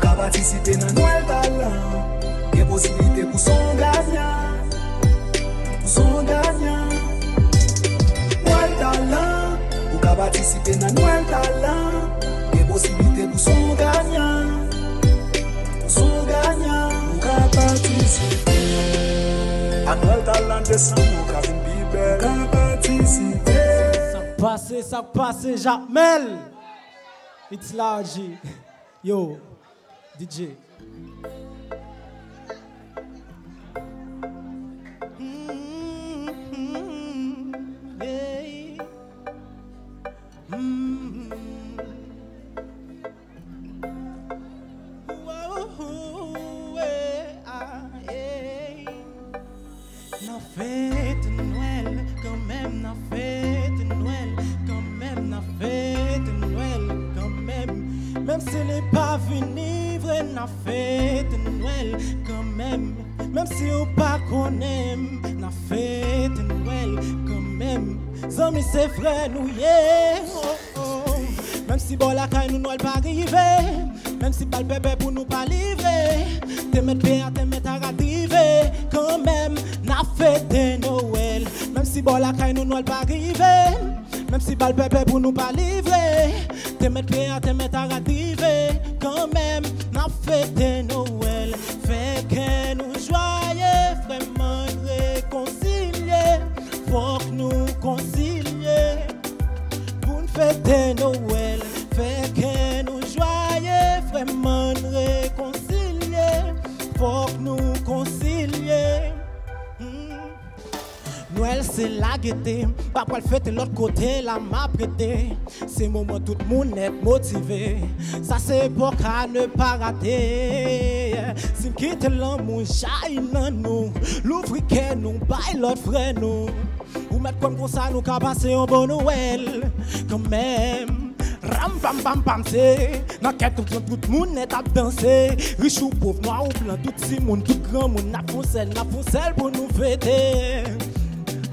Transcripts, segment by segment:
Pour participer dans Noël talent, il y a possibilité pour son gagnant. Pour son gagnant. Noël talent, pour participer dans Noël talent, il y a possibilité pour son gagnant. Pour son gagnant, pour participer. À Noël talent décembre, Kavin Bibel, pour participer. Ça passe, Jamel. It's large. Yo, DJ. La fête de Noël, quand même, la fête de Noël, quand même, la fête de Noël, quand même. Même si n'est pas venu, vrai, la fête de Noël, quand même. Même si on pas qu'on aime, la fête de Noël, quand même. Zami c'est frère nous, yeah, oh, oh. Même si bon la caille nous Noël pas arrivé, même si pas le bébé pour nous pas livrer, te mettre bien, te mettre à arriver, quand même, la fête de Noël. Même si bon la caille nous Noël pas arrivé, même si pas le bébé pour nous pas livrer, te mettre bien, te mettre à arriver, quand même, la fête de Noël. Fait que nous joyeux, vraiment réconcilier, faut que nous concilier pour une fête de Noël. Fait que nous joyeux, vraiment réconcilier, faut que nous concilier. Noël c'est la gaieté, pas pour le fêter l'autre côté, la m'a prêté. C'est moment tout le monde est motivé, ça c'est pour qu'à ne pas rater. Si quitte l'amour, j'aille dans nous, l'ouvrir que nous, baille l'autre frère nous. Ou mettre comme ça, nous qu'à passer un bon Noël, quand même. Ram pam pam pam c'est, dans quelque tout le monde est à danser. Riche ou pauvre, noir ou blanc, tout si monde, tout grand monde, n'a pour celle pour nous fêter.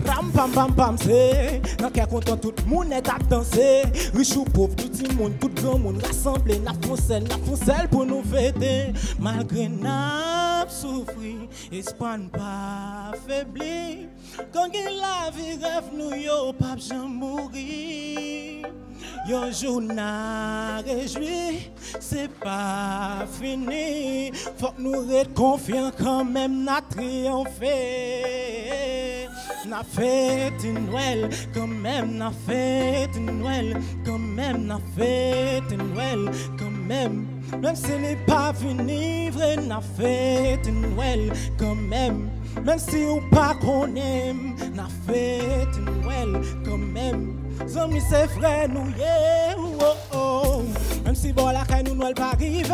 Ram pam pam pam c'est, dans quel content tout le monde est à danser. Riche ou pauvre, tout le monde, tout grand monde rassemblé. N'a pour celle pour nous fêter. Malgré n'a souffrir, espoir pas faibli. Quand la vie rêve nous yo, pas jamais mourir. Yo jour n'a réjoui, c'est pas fini. Faut que nous être confiants quand même, n'a triomphé. Na fête de Noël, quand même, na fête de Noël, quand même, na fête de Noël, quand même. Même si n'est pas fini, vrai, na fête de Noël, quand même. Même si ou pas qu'on aime, na fête de Noël, quand même. Zami c'est frère nous, yeah, oh, oh. Même si bon la caille nous Noël pas arrivé,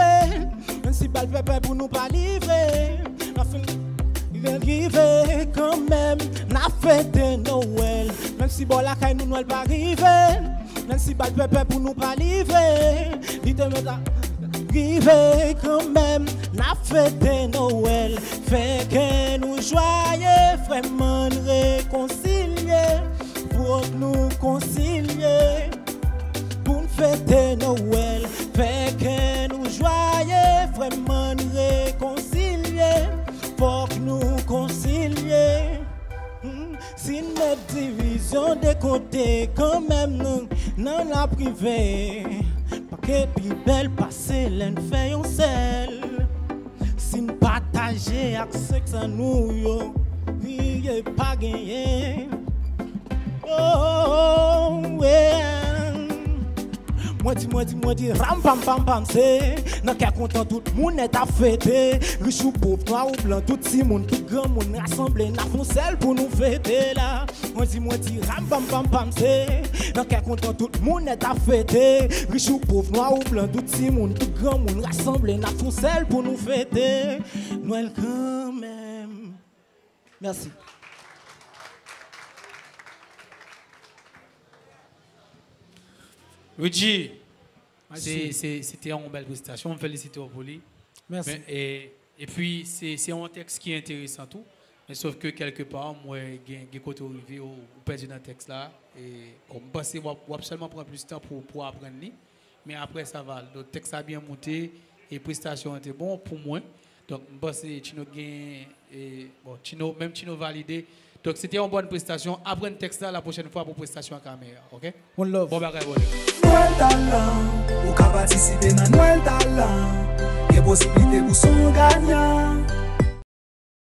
même si pas le pépé pour nous pas livrer, na fin arrivé quand même, na fête de Noël. Même si bon la caille nous Noël pas arrivé, même si pas le pépé pour nous pas livrer, il te met arrivé quand même, la fête de Noël. Fait que nous joyeux, vraiment réconcilier, pour nous concilier, pour une fête de Noël. Fait que nous joyeux, vraiment réconcilier, pour nous concilier. Si notre division de côté, quand même nous n'en a privé. Pas que plus belle passer l'un fait un seul. Si nous partager accès à nous, il n'y a pas gagné. Oh, yeah. Moi dis, ram pam pam pam c'est. Dans quel content tout le monde est à fêter. Riche ou pauvre, noir ou blanc, tout si monde, tout grand monde rassemblé. N'a font celle pour nous fêter là. Moi dis, ram pam pam pam c'est. Dans quel content tout le monde est à fêter. Riche ou pauvre, noir ou blanc, tout si monde, tout grand monde rassemblé. N'a font celle pour nous fêter. Noël quand même. Merci. Luigi, c'était une belle prestation. On félicite pour lui. Merci. Et puis, c'est un texte qui est intéressant tout. Mais sauf que quelque part, moi, j'ai côté arrivé ou perdu dans le texte là. Et comme passer, on va seulement prendre plus de temps pour apprendre. Mais après, ça va. Le texte a bien monté. et prestation était bon pour moi. Donc, je pense que Chino gagne, bon, même Chino validé. Donc, c'était une bonne prestation. Après le texte là, la prochaine fois pour prestation à caméra. OK? One love. Bon bagage, bon. Noël talent, ou ka participer dans Noël talent. Il y a possibilité pour son gagnant.